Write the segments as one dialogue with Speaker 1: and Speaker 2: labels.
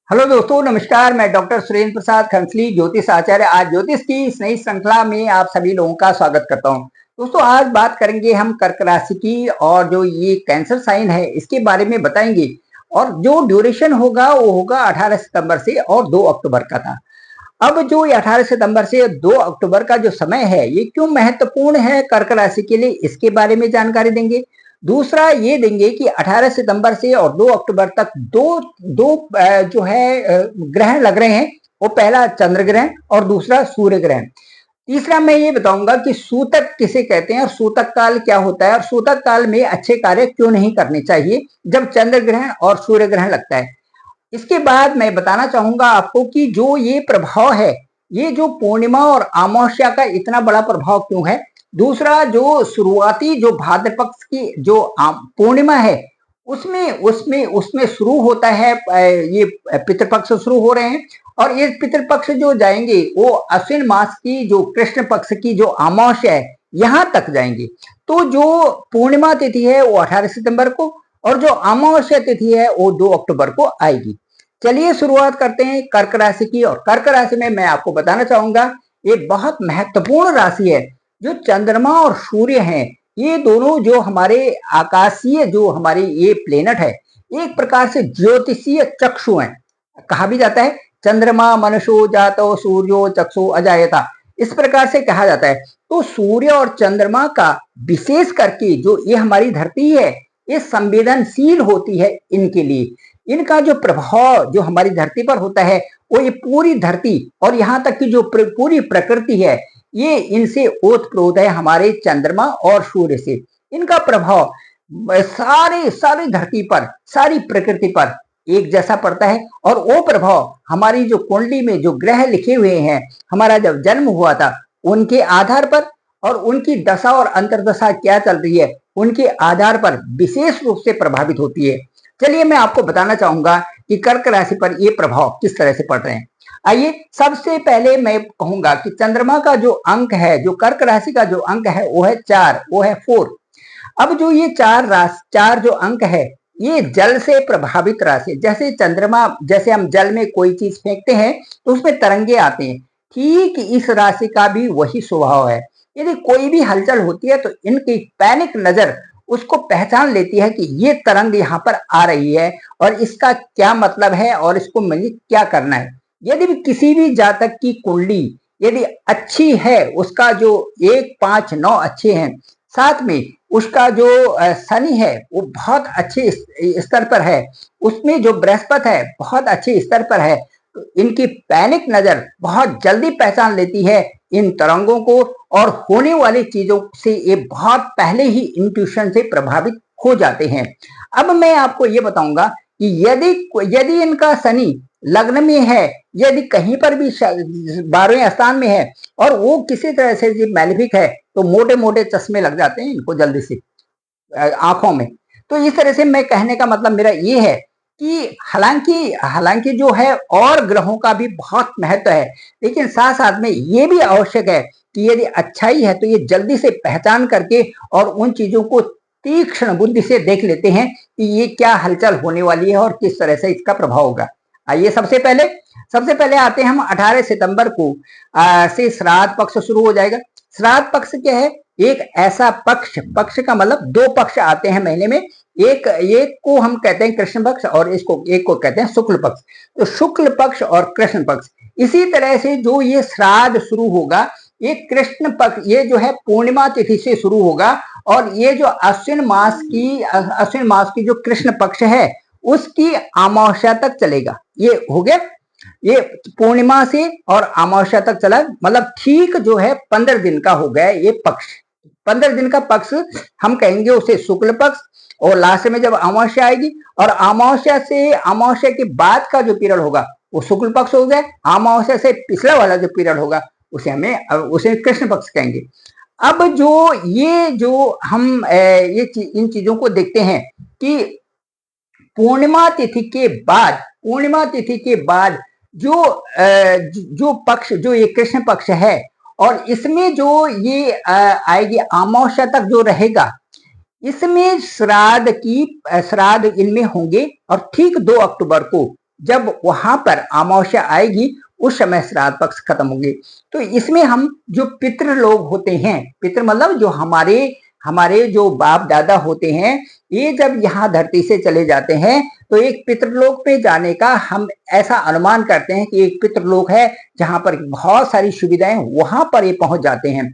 Speaker 1: Hello दोस्तों, नमस्कार। मैं डॉक्टर सुरेंद्र प्रसाद खंसली, ज्योतिष आचार्य। आज ज्योतिष की इस नई श्रृंखला में आप सभी लोगों का स्वागत करता हूं। दोस्तों, आज बात करेंगे हम कर्क राशि की, और जो ये कैंसर साइन है इसके बारे में बताएंगे। और जो ड्यूरेशन होगा वो होगा 18 सितंबर से और 2 अक्टूबर का था। अब जो ये 18 सितंबर से 2 अक्टूबर का जो समय है ये क्यों महत्वपूर्ण है कर्क राशि के लिए, इसके बारे में जानकारी देंगे। दूसरा ये देंगे कि 18 सितंबर से और 2 अक्टूबर तक दो दो जो है ग्रहण लग रहे हैं। वो पहला चंद्र ग्रहण और दूसरा सूर्य ग्रहण। तीसरा मैं ये बताऊंगा कि सूतक किसे कहते हैं और सूतक काल क्या होता है, और सूतक काल में अच्छे कार्य क्यों नहीं करने चाहिए जब चंद्र ग्रहण और सूर्य ग्रहण लगता है। इसके बाद मैं बताना चाहूंगा आपको कि जो ये प्रभाव है, ये जो पूर्णिमा और अमावस्या का इतना बड़ा प्रभाव क्यों है। दूसरा, जो शुरुआती जो भाद्र पक्ष की जो पूर्णिमा है उसमें उसमें उसमें शुरू होता है, ये पितृपक्ष शुरू हो रहे हैं। और ये पितृपक्ष जो जाएंगे वो अश्विन मास की जो कृष्ण पक्ष की जो अमावस्या है यहां तक जाएंगे। तो जो पूर्णिमा तिथि है वो 18 सितंबर को, और जो अमावस्या तिथि है वो 2 अक्टूबर को आएगी। चलिए शुरुआत करते हैं कर्क राशि की। और कर्क राशि में मैं आपको बताना चाहूंगा, ये बहुत महत्वपूर्ण राशि है। जो चंद्रमा और सूर्य हैं, ये दोनों जो हमारे आकाशीय जो हमारे ये प्लेनेट है, एक प्रकार से ज्योतिषीय चक्षु हैं। कहा भी जाता है चंद्रमा मनुष्यो जातो सूर्यो चक्षु अजायता, इस प्रकार से कहा जाता है। तो सूर्य और चंद्रमा का विशेष करके जो ये हमारी धरती है ये संवेदनशील होती है इनके लिए। इनका जो प्रभाव जो हमारी धरती पर होता है वो ये पूरी धरती और यहाँ तक कि जो पूरी प्रकृति है ये इनसे ओतप्रोत है, हमारे चंद्रमा और सूर्य से। इनका प्रभाव सारी सारी धरती पर, सारी प्रकृति पर एक जैसा पड़ता है। और वो प्रभाव हमारी जो कुंडली में जो ग्रह लिखे हुए हैं, हमारा जब जन्म हुआ था उनके आधार पर, और उनकी दशा और अंतर्दशा क्या चल रही है उनके आधार पर विशेष रूप से प्रभावित होती है। चलिए मैं आपको बताना चाहूंगा कि कर्क राशि पर ये प्रभाव किस तरह से पड़ रहे हैं। आइए, सबसे पहले मैं कहूंगा कि चंद्रमा का जो अंक है, जो कर्क राशि का जो अंक है वो है 4, वो है 4। अब जो ये चार जो अंक है ये जल से प्रभावित राशि। जैसे चंद्रमा, जैसे हम जल में कोई चीज फेंकते हैं तो उसमें तरंगे आते हैं, ठीक इस राशि का भी वही स्वभाव है। यदि कोई भी हलचल होती है तो इनकी पैनिक नजर उसको पहचान लेती है कि ये तरंग यहाँ पर आ रही है और इसका क्या मतलब है और इसको मुझे क्या करना है। यदि भी किसी भी जातक की कुंडली यदि अच्छी है, उसका जो 1, 5, 9 अच्छे हैं, साथ में उसका जो शनि है वो बहुत अच्छे स्तर पर है, उसमें जो बृहस्पति है बहुत अच्छे स्तर पर है, तो इनकी पैनिक नजर बहुत जल्दी पहचान लेती है इन तरंगों को, और होने वाली चीजों से ये बहुत पहले ही इंट्यूशन से प्रभावित हो जाते हैं। अब मैं आपको ये बताऊंगा कि यदि यदि इनका शनि लग्न में है, यदि कहीं पर भी 12वें स्थान में है और वो किसी तरह से मैलिफिक है, तो मोटे मोटे चश्मे लग जाते हैं इनको जल्दी से आंखों में। तो इस तरह से मैं कहने का मतलब मेरा ये है कि हालांकि हालांकि जो है और ग्रहों का भी बहुत महत्व है, लेकिन साथ साथ में ये भी आवश्यक है कि यदि अच्छाई है तो ये जल्दी से पहचान करके और उन चीजों को तीक्ष्ण बुद्धि से देख लेते हैं कि ये क्या हलचल होने वाली है और किस तरह से इसका प्रभाव होगा। आइए, सबसे पहले आते हैं हम 18 सितंबर को से श्राद्ध पक्ष शुरू हो जाएगा। श्राद्ध पक्ष क्या है? एक ऐसा पक्ष, पक्ष का मतलब 2 पक्ष आते हैं महीने में। एक को हम कहते हैं कृष्ण पक्ष और एक को कहते हैं शुक्ल पक्ष। तो शुक्ल पक्ष और कृष्ण पक्ष, इसी तरह से जो ये श्राद्ध शुरू होगा, ये कृष्ण पक्ष, ये जो है पूर्णिमा तिथि से शुरू होगा, और ये जो अश्विन मास की जो कृष्ण पक्ष है उसकी अमावस्या तक चलेगा। ये हो गया, ये पूर्णिमा से और अमावस्या तक चला, मतलब ठीक जो है 15 दिन का हो गया ये पक्ष। 15 दिन का पक्ष हम कहेंगे उसे शुक्ल पक्ष, और लास्ट में जब अमावस्या आएगी, और अमावस्या के बाद का जो पीरियड होगा वो शुक्ल पक्ष हो गया। अमावस्या से पिछला वाला जो पीरियड होगा उसे कृष्ण पक्ष कहेंगे। अब जो हम इन चीजों को देखते हैं कि पूर्णिमा तिथि के बाद जो पक्ष, जो ये कृष्ण पक्ष है, और इसमें जो ये आएगी अमावस्या तक जो रहेगा, इसमें श्राद्ध इनमें होंगे। और ठीक 2 अक्टूबर को जब वहां पर अमावस्या आएगी उस समय श्राद्ध पक्ष खत्म होंगे। तो इसमें हम जो पितृ लोग होते हैं, पितृ मतलब जो हमारे हमारे जो बाप दादा होते हैं, ये जब यहाँ धरती से चले जाते हैं तो एक पितृलोक पे जाने का हम ऐसा अनुमान करते हैं कि एक पितृलोक है जहां पर बहुत सारी सुविधाएं, वहां पर ये पहुंच जाते हैं।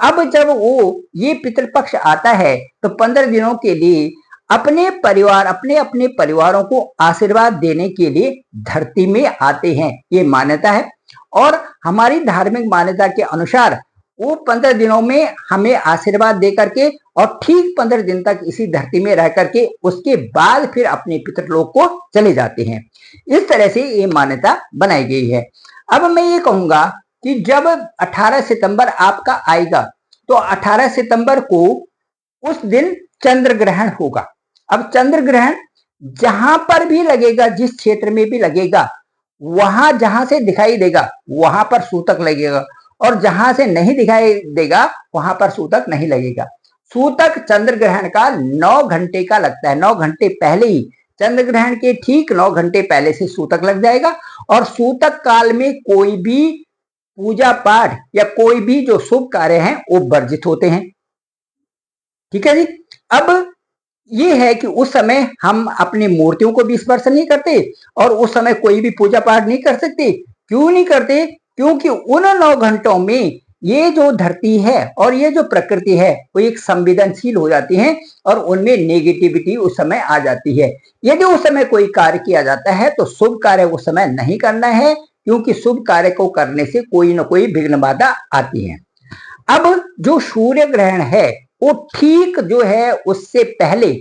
Speaker 1: अब जब वो ये पितृपक्ष आता है तो 15 दिनों के लिए अपने परिवार अपने अपने परिवारों को आशीर्वाद देने के लिए धरती में आते हैं, ये मान्यता है। और हमारी धार्मिक मान्यता के अनुसार वो 15 दिनों में हमें आशीर्वाद दे करके और ठीक 15 दिन तक इसी धरती में रह करके उसके बाद फिर अपने पितृलोक को चले जाते हैं। इस तरह से ये मान्यता बनाई गई है। अब मैं ये कहूंगा कि जब 18 सितंबर आपका आएगा तो 18 सितंबर को उस दिन चंद्र ग्रहण होगा। अब चंद्र ग्रहण जहां पर भी लगेगा, जिस क्षेत्र में भी लगेगा, वहां जहां से दिखाई देगा वहां पर सूतक लगेगा, और जहां से नहीं दिखाई देगा वहां पर सूतक नहीं लगेगा। सूतक चंद्र ग्रहण का 9 घंटे का लगता है। 9 घंटे पहले ही, चंद्र ग्रहण के ठीक 9 घंटे पहले से सूतक लग जाएगा। और सूतक काल में कोई भी पूजा पाठ या कोई भी जो शुभ कार्य हैं वो वर्जित होते हैं। ठीक है जी। अब ये है कि उस समय हम अपनी मूर्तियों को भी स्पर्श नहीं करते और उस समय कोई भी पूजा पाठ नहीं कर सकते। क्यों नहीं करते? क्योंकि उन 9 घंटों में ये जो धरती है और ये जो प्रकृति है वो एक संवेदनशील हो जाती है और उनमें नेगेटिविटी उस समय आ जाती है। यदि उस समय कोई कार्य किया जाता है तो शुभ कार्य उस समय नहीं करना है, क्योंकि शुभ कार्य को करने से कोई ना कोई विघ्न बाधा आती है। अब जो सूर्य ग्रहण है वो ठीक जो है उससे पहले,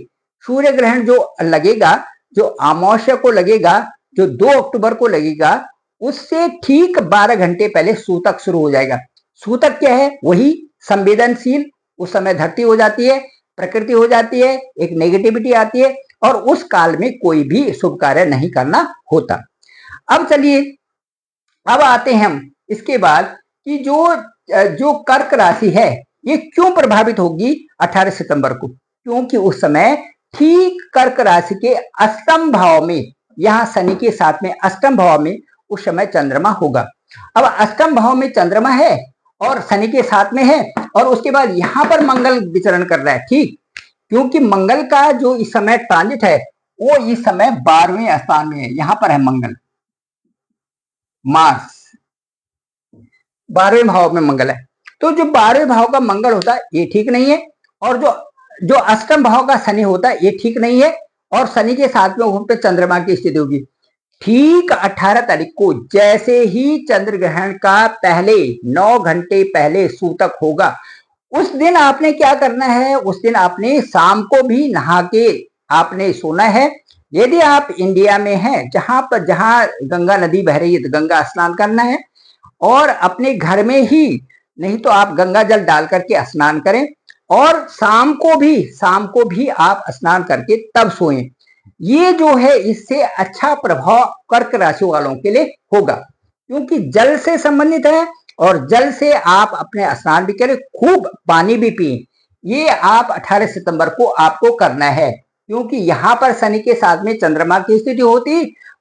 Speaker 1: सूर्य ग्रहण जो लगेगा, जो अमावस्या को लगेगा, जो 2 अक्टूबर को लगेगा, उससे ठीक 12 घंटे पहले सूतक शुरू हो जाएगा। सूतक क्या है? वही संवेदनशील, उस समय धरती हो जाती है, प्रकृति हो जाती है, एक नेगेटिविटी आती है और उस काल में कोई भी शुभ कार्य नहीं करना होता। अब चलिए, अब आते हैं हम इसके बाद कि जो कर्क राशि है ये क्यों प्रभावित होगी 18 सितंबर को। क्योंकि उस समय ठीक कर्क राशि के अष्टम भाव में, यहाँ शनि के साथ में अष्टम भाव में उस समय चंद्रमा होगा। अब अष्टम भाव में चंद्रमा है और शनि के साथ में है और उसके बाद यहाँ पर मंगल विचरण कर रहा है। ठीक, क्योंकि मंगल का जो इस समय ट्रांजिट है वो इस समय 12वें स्थान में है। यहाँ पर है मंगल, मार्स 12वें भाव में मंगल है। तो जो 12वें भाव का मंगल होता है ये ठीक नहीं है, और जो अष्टम भाव का शनि होता है ये ठीक नहीं है, और शनि के साथ में वहां पे चंद्रमा की स्थिति होगी। ठीक 18 तारीख को जैसे ही चंद्र ग्रहण का पहले 9 घंटे पहले सूतक होगा, उस दिन आपने क्या करना है? उस दिन आपने शाम को भी नहा के आपने सोना है। यदि आप इंडिया में हैं जहां गंगा नदी बह रही है तो गंगा स्नान करना है, और अपने घर में ही, नहीं तो आप गंगा जल डाल करके स्नान करें, और शाम को भी आप स्नान करके तब सोएं। ये जो है इससे अच्छा प्रभाव कर्क राशि वालों के लिए होगा, क्योंकि जल से संबंधित है और जल से आप अपने स्नान भी करें, खूब पानी भी पिए। ये आप 18 सितंबर को आपको करना है, क्योंकि यहाँ पर शनि के साथ में चंद्रमा की स्थिति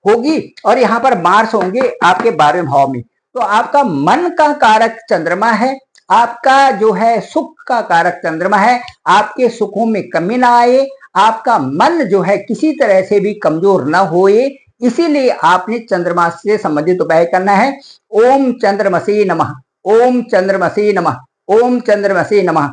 Speaker 1: होगी और यहाँ पर मार्स होंगे आपके 12वें भाव में। तो आपका मन का कारक चंद्रमा है, आपका जो है सुख का कारक चंद्रमा है। आपके सुखों में कमी ना आए, आपका मन जो है किसी तरह से भी कमजोर ना होए, इसीलिए आपने चंद्रमा से संबंधित उपाय करना है। ओम चंद्रमसे नमः, ओम चंद्रमसे नमः, ओम चंद्रमसे नमः,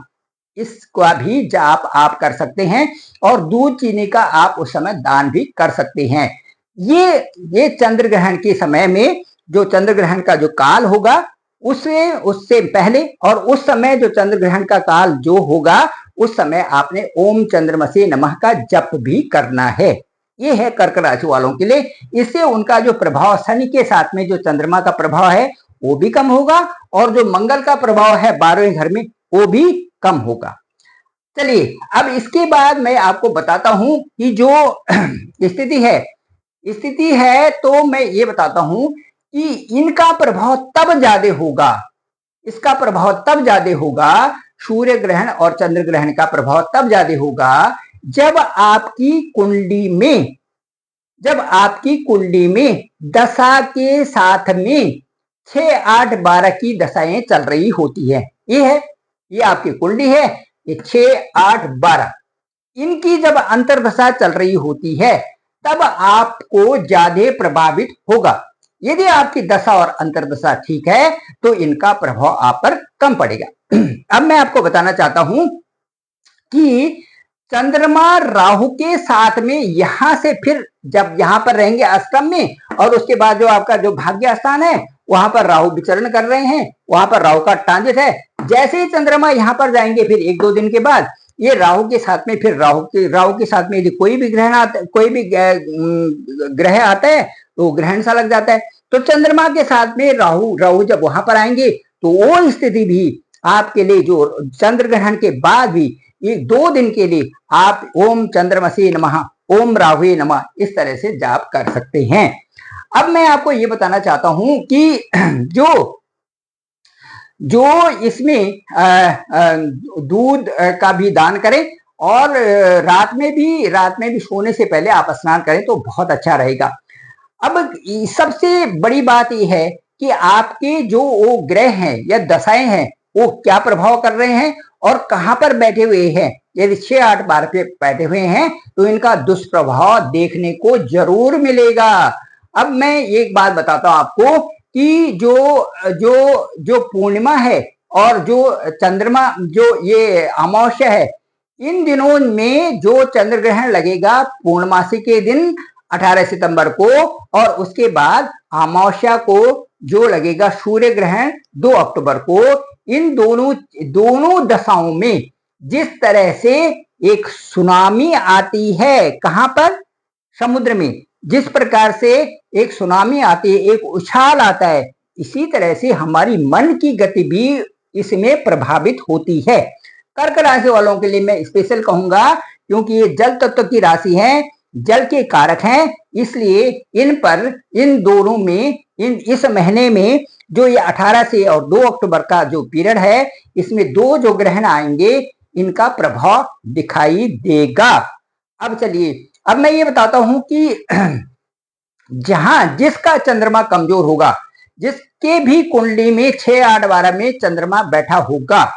Speaker 1: इसका भी जाप आप कर सकते हैं और दूध चीनी का आप उस समय दान भी कर सकते हैं। ये चंद्र ग्रहण के समय में, जो चंद्र ग्रहण का जो काल होगा उससे पहले और उस समय जो चंद्र ग्रहण का काल जो होगा उस समय आपने ओम चंद्रमसे नमः का जप भी करना है। ये है कर्क राशि वालों के लिए। इससे उनका जो प्रभाव शनि के साथ में जो चंद्रमा का प्रभाव है वो भी कम होगा, और जो मंगल का प्रभाव है 12वें घर में वो भी कम होगा। चलिए, अब इसके बाद मैं आपको बताता हूं कि जो स्थिति है तो मैं ये बताता हूं कि इनका प्रभाव तब ज्यादा होगा, इसका प्रभाव तब ज्यादा होगा, सूर्य ग्रहण और चंद्र ग्रहण का प्रभाव तब ज्यादा होगा जब आपकी कुंडली में जब आपकी कुंडली में दशा के साथ में 6, 8, 12 की दशाएं चल रही होती है। ये आपकी कुंडली है, ये 6, 8, 12 इनकी जब अंतर्दशा चल रही होती है तब आपको ज्यादा प्रभावित होगा। यदि आपकी दशा और अंतर्दशा ठीक है तो इनका प्रभाव आप पर कम पड़ेगा। अब मैं आपको बताना चाहता हूं कि चंद्रमा राहु के साथ में यहां से फिर जब यहां पर रहेंगे अष्टम में, और उसके बाद जो आपका जो भाग्य स्थान है वहां पर राहु विचरण कर रहे हैं, वहां पर राहु का ट्रांजिट है। जैसे ही चंद्रमा यहां पर जाएंगे फिर 1-2 दिन के बाद ये राहु के साथ में, फिर राहु के साथ में यदि कोई भी ग्रह आता है तो ग्रहण सा लग जाता है। तो चंद्रमा के साथ में राहु जब वहां पर आएंगे तो वो स्थिति भी आपके लिए, जो चंद्र ग्रहण के बाद भी ये 2 दिन के लिए आप ओम चंद्रमसे नमः, ओम राहुवे नमः इस तरह से जाप कर सकते हैं। अब मैं आपको ये बताना चाहता हूं कि जो इसमें दूध का भी दान करें, और रात में भी सोने से पहले आप स्नान करें तो बहुत अच्छा रहेगा। अब सबसे बड़ी बात यह है कि आपके जो वो ग्रह हैं या दशाएं हैं वो क्या प्रभाव कर रहे हैं और कहां पर बैठे हुए हैं। यदि 6, 8, 12 पे बैठे हुए हैं तो इनका दुष्प्रभाव देखने को जरूर मिलेगा। अब मैं एक बात बताता हूं आपको कि जो जो जो पूर्णिमा है और जो चंद्रमा, जो ये अमावस्या है, इन दिनों में जो चंद्र ग्रहण लगेगा पूर्णमासी के दिन 18 सितंबर को, और उसके बाद अमावस्या को जो लगेगा सूर्य ग्रहण 2 अक्टूबर को, इन दोनों दशाओं में जिस तरह से एक सुनामी आती है, कहां पर, समुद्र में, जिस प्रकार से एक सुनामी आती है, एक उछाल आता है, इसी तरह से हमारी मन की गति भी इसमें प्रभावित होती है। कर्क राशि वालों के लिए मैं स्पेशल कहूंगा क्योंकि ये जल तत्व की राशि है, जल के कारक हैं, इसलिए इन दोनों में इस महीने में जो ये 18 से और 2 अक्टूबर का जो पीरियड है, इसमें 2 जो ग्रहण आएंगे इनका प्रभाव दिखाई देगा। अब चलिए, अब मैं ये बताता हूं कि जिसका चंद्रमा कमजोर होगा, जिसके भी कुंडली में 6, 8, 12 में चंद्रमा बैठा होगा,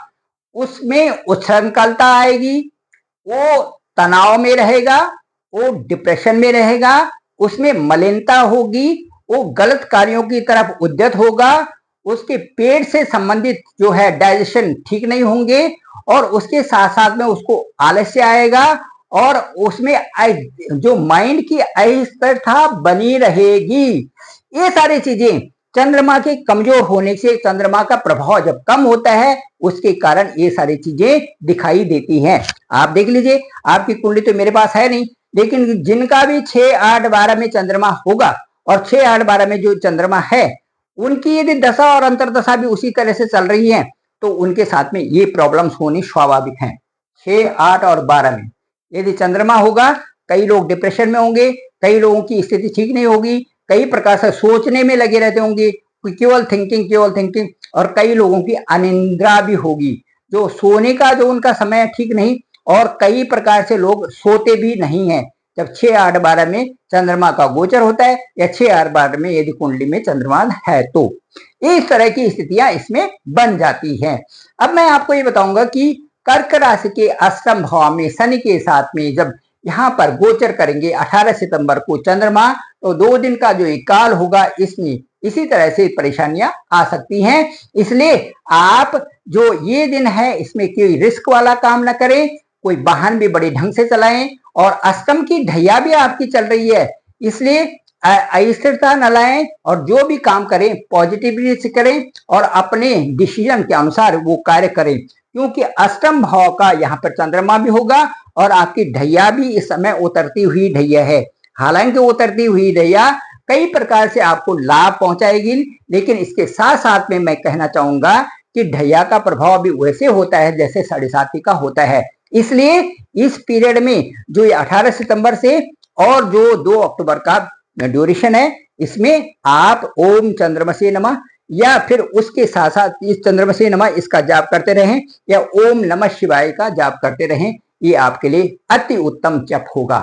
Speaker 1: उसमें उच्छृंखलता आएगी, वो तनाव में रहेगा, वो डिप्रेशन में रहेगा, उसमें मलिनता होगी, वो गलत कार्यों की तरफ उद्यत होगा, उसके पेट से संबंधित जो है डाइजेशन ठीक नहीं होंगे, और उसके साथ साथ में उसको आलस्य आएगा, और उसमें जो माइंड की अस्थिरता बनी रहेगी। ये सारी चीजें चंद्रमा के कमजोर होने से, चंद्रमा का प्रभाव जब कम होता है उसके कारण ये सारी चीजें दिखाई देती हैं। आप देख लीजिए, आपकी कुंडली तो मेरे पास है नहीं, लेकिन जिनका भी 6, 8, 12 में चंद्रमा होगा और 6, 8, 12 में जो चंद्रमा है उनकी यदि दशा और अंतर्दशा भी उसी तरह से चल रही है तो उनके साथ में ये प्रॉब्लम्स होनी स्वाभाविक है। 6, 8 और 12 में यदि चंद्रमा होगा, कई लोग डिप्रेशन में होंगे, कई लोगों की स्थिति ठीक नहीं होगी, कई प्रकार से सोचने में लगे रहते होंगे, केवल थिंकिंग, और कई लोगों की अनिद्रा भी होगी, जो सोने का जो उनका समय ठीक नहीं, और कई प्रकार से लोग सोते भी नहीं है जब 6, 8, 12 में चंद्रमा का गोचर होता है, या 6, 8, 12 में यदि कुंडली में चंद्रमा है तो इस तरह की स्थितियां इसमें बन जाती हैं। अब मैं आपको ये बताऊंगा कि कर्क राशि के अष्टम भाव में शनि के साथ में जब यहाँ पर गोचर करेंगे 18 सितंबर को चंद्रमा, तो 2 दिन का जो एक काल होगा इसमें इसी तरह से परेशानियां आ सकती हैं। इसलिए आप जो ये दिन है इसमें कोई रिस्क वाला काम न करें, कोई वाहन भी बड़े ढंग से चलाएं, और अष्टम की ढैया भी आपकी चल रही है, इसलिए अस्थिरता न लाएं, और जो भी काम करें पॉजिटिवली से करें और अपने डिसीजन के अनुसार वो कार्य करें, क्योंकि अष्टम भाव का यहाँ पर चंद्रमा भी होगा और आपकी ढैया भी इस समय उतरती हुई ढैया है। हालांकि उतरती हुई ढैया कई प्रकार से आपको लाभ पहुंचाएगी, लेकिन इसके साथ साथ में मैं कहना चाहूंगा कि ढैया का प्रभाव भी वैसे होता है जैसे 7.5 का होता है। इसलिए इस पीरियड में जो ये 18 सितंबर से और जो 2 अक्टूबर का ड्यूरेशन है, इसमें आप ओम चंद्रमसे नमः या फिर उसके साथ साथ इस चंद्रमसे नमः इसका जाप करते रहें, या ओम नमः शिवाय का जाप करते रहें, ये आपके लिए अति उत्तम जप होगा।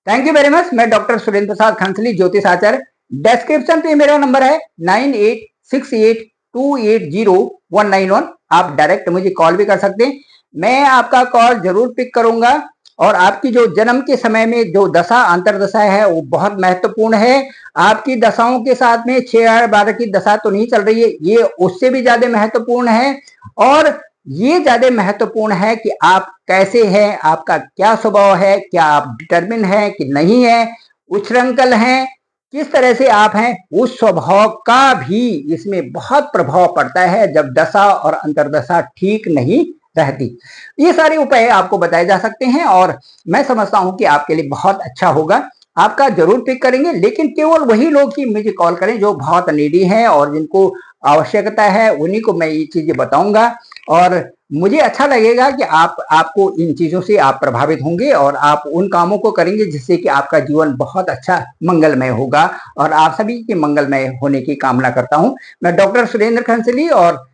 Speaker 1: Thank you very much. मैं डॉक्टर सुरेंद्र प्रसाद खंसली, ज्योतिष आचार्य। डिस्क्रिप्शन पे मेरा नंबर है 9868280191। आप डायरेक्ट मुझे कॉल भी कर सकते हैं, मैं आपका कॉल जरूर पिक करूंगा। और आपकी जो जन्म के समय में जो दशा अंतरदशा है वो बहुत महत्वपूर्ण है। आपकी दशाओं के साथ में 6/12 की दशा तो नहीं चल रही है, ये उससे भी ज्यादा महत्वपूर्ण है। और ये ज्यादा महत्वपूर्ण है कि आप कैसे हैं, आपका क्या स्वभाव है, क्या आप डिटर्मिन है कि नहीं है, उच्छृंखल हैं, किस तरह से आप हैं, उस स्वभाव का भी इसमें बहुत प्रभाव पड़ता है जब दशा और अंतर्दशा ठीक नहीं रहती। ये सारे उपाय आपको बताए जा सकते हैं और मैं समझता हूं कि आपके लिए बहुत अच्छा होगा। आपका जरूर पिक करेंगे, लेकिन केवल वही लोग ही मुझे कॉल करें जो बहुत नीडी हैं और जिनको आवश्यकता है, उन्हीं को मैं ये चीजें बताऊंगा। और मुझे अच्छा लगेगा कि आपको इन चीजों से आप प्रभावित होंगे और आप उन कामों को करेंगे जिससे कि आपका जीवन बहुत अच्छा मंगलमय होगा। और आप सभी के मंगलमय होने की कामना करता हूं। मैं डॉक्टर सुरेंद्र खंसली, और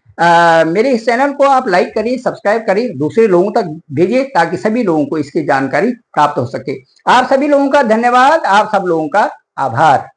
Speaker 1: मेरे इस चैनल को आप लाइक करिए, सब्सक्राइब करिए, दूसरे लोगों तक भेजिए ताकि सभी लोगों को इसकी जानकारी प्राप्त हो सके। आप सभी लोगों का धन्यवाद, आप सब लोगों का आभार।